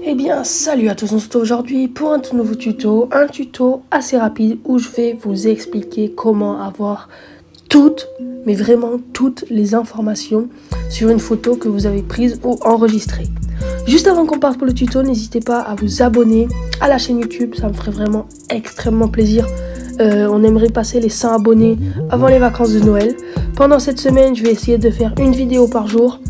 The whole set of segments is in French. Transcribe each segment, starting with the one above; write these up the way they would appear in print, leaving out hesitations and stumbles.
Eh bien, salut à tous, on se retrouve aujourd'hui pour un tout nouveau tuto, un tuto assez rapide où je vais vous expliquer comment avoir toutes, mais vraiment toutes les informations sur une photo que vous avez prise ou enregistrée. Juste avant qu'on parte pour le tuto, n'hésitez pas à vous abonner à la chaîne YouTube, ça me ferait vraiment extrêmement plaisir. On aimerait passer les 100 abonnés avant les vacances de Noël. Pendant cette semaine, je vais essayer de faire une vidéo par jour.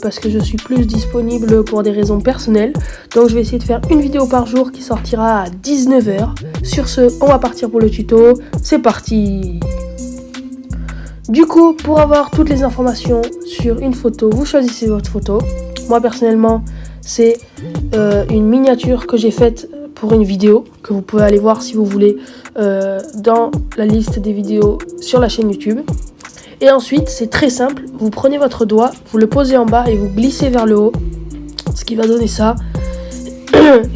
Parce que je suis plus disponible pour des raisons personnelles. Donc je vais essayer de faire une vidéo par jour qui sortira à 19h. Sur ce, on va partir pour le tuto. C'est parti! Du coup, pour avoir toutes les informations sur une photo, vous choisissez votre photo. Moi personnellement, c'est une miniature que j'ai faite pour une vidéo que vous pouvez aller voir si vous voulez dans la liste des vidéos sur la chaîne YouTube. Et ensuite, c'est très simple, vous prenez votre doigt, vous le posez en bas et vous glissez vers le haut, ce qui va donner ça.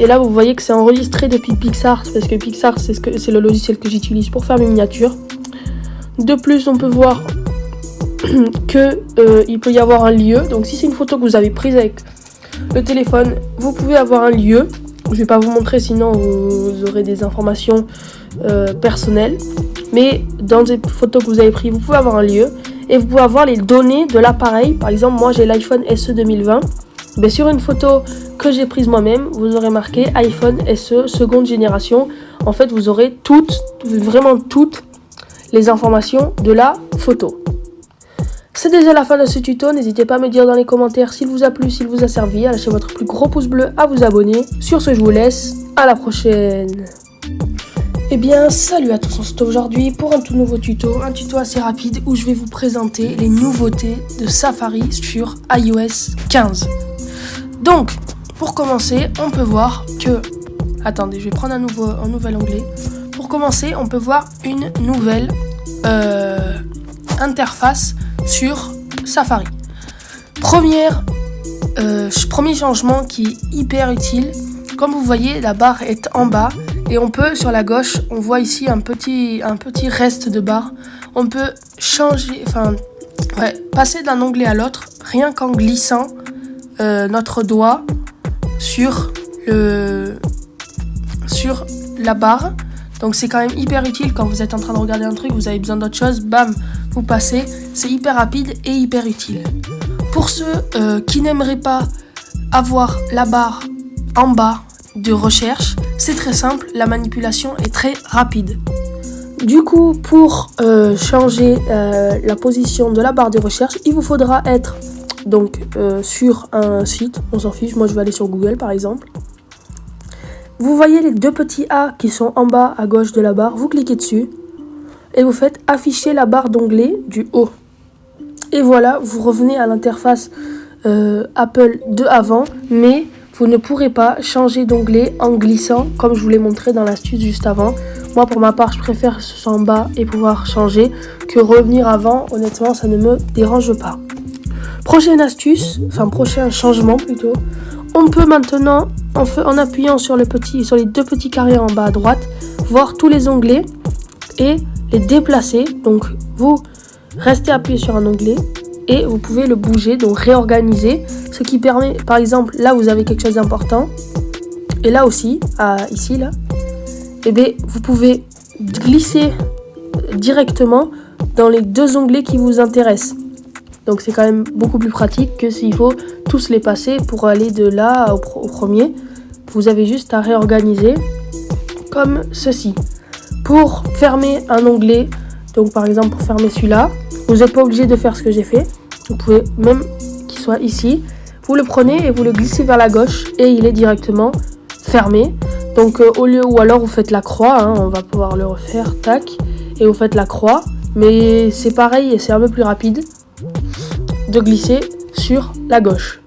Et là, vous voyez que c'est enregistré depuis PicsArt, parce que PicsArt, c'est le logiciel que j'utilise pour faire mes miniatures. De plus, on peut voir qu'il peut y avoir un lieu. Donc si c'est une photo que vous avez prise avec le téléphone, vous pouvez avoir un lieu. Je ne vais pas vous montrer, sinon vous aurez des informations personnelles. Mais dans des photos que vous avez prises, vous pouvez avoir un lieu et vous pouvez avoir les données de l'appareil. Par exemple, moi j'ai l'iPhone SE 2020. Mais sur une photo que j'ai prise moi-même, vous aurez marqué iPhone SE seconde génération. En fait, vous aurez vraiment toutes les informations de la photo. C'est déjà la fin de ce tuto. N'hésitez pas à me dire dans les commentaires s'il vous a plu, s'il vous a servi. À lâcher votre plus gros pouce bleu, à vous abonner. Sur ce, je vous laisse. À la prochaine. Eh bien, salut à tous, on se retrouve aujourd'hui pour un tout nouveau tuto, un tuto assez rapide où je vais vous présenter les nouveautés de Safari sur iOS 15. Donc, pour commencer, on peut voir que... Attendez, je vais prendre un nouvel onglet. Pour commencer, on peut voir une nouvelle interface sur Safari. Premier changement qui est hyper utile. Comme vous voyez, la barre est en bas. Et on peut, sur la gauche, on voit ici un petit reste de barre. On peut passer d'un onglet à l'autre, rien qu'en glissant notre doigt sur la barre. Donc c'est quand même hyper utile quand vous êtes en train de regarder un truc, vous avez besoin d'autre chose, bam, vous passez. C'est hyper rapide et hyper utile. Pour ceux qui n'aimeraient pas avoir la barre en bas de recherche, c'est très simple, la manipulation est très rapide. Du coup, pour changer la position de la barre de recherche, il vous faudra être sur un site, on s'en fiche, moi je vais aller sur Google par exemple. Vous voyez les deux petits A qui sont en bas à gauche de la barre, vous cliquez dessus et vous faites afficher la barre d'onglet du haut. Et voilà, vous revenez à l'interface Apple de avant, mais vous ne pourrez pas changer d'onglet en glissant, comme je vous l'ai montré dans l'astuce juste avant. Moi, pour ma part, je préfère que ce soit en bas et pouvoir changer que revenir avant. Honnêtement, ça ne me dérange pas. Prochain changement plutôt. On peut maintenant, en appuyant sur les deux petits carrés en bas à droite, voir tous les onglets et les déplacer. Donc, vous restez appuyé sur un onglet et vous pouvez le bouger, donc réorganiser, ce qui permet, par exemple, là vous avez quelque chose d'important, et là aussi, ici, là, et bien vous pouvez glisser directement dans les deux onglets qui vous intéressent. Donc c'est quand même beaucoup plus pratique que s'il faut tous les passer pour aller de là au premier. Vous avez juste à réorganiser comme ceci. Pour fermer un onglet, donc par exemple pour fermer celui-là, vous n'êtes pas obligé de faire ce que j'ai fait. Vous pouvez même qu'il soit ici. Vous le prenez et vous le glissez vers la gauche et il est directement fermé. Donc ou alors vous faites la croix, on va pouvoir le refaire, tac. Et vous faites la croix. Mais c'est pareil et c'est un peu plus rapide de glisser sur la gauche.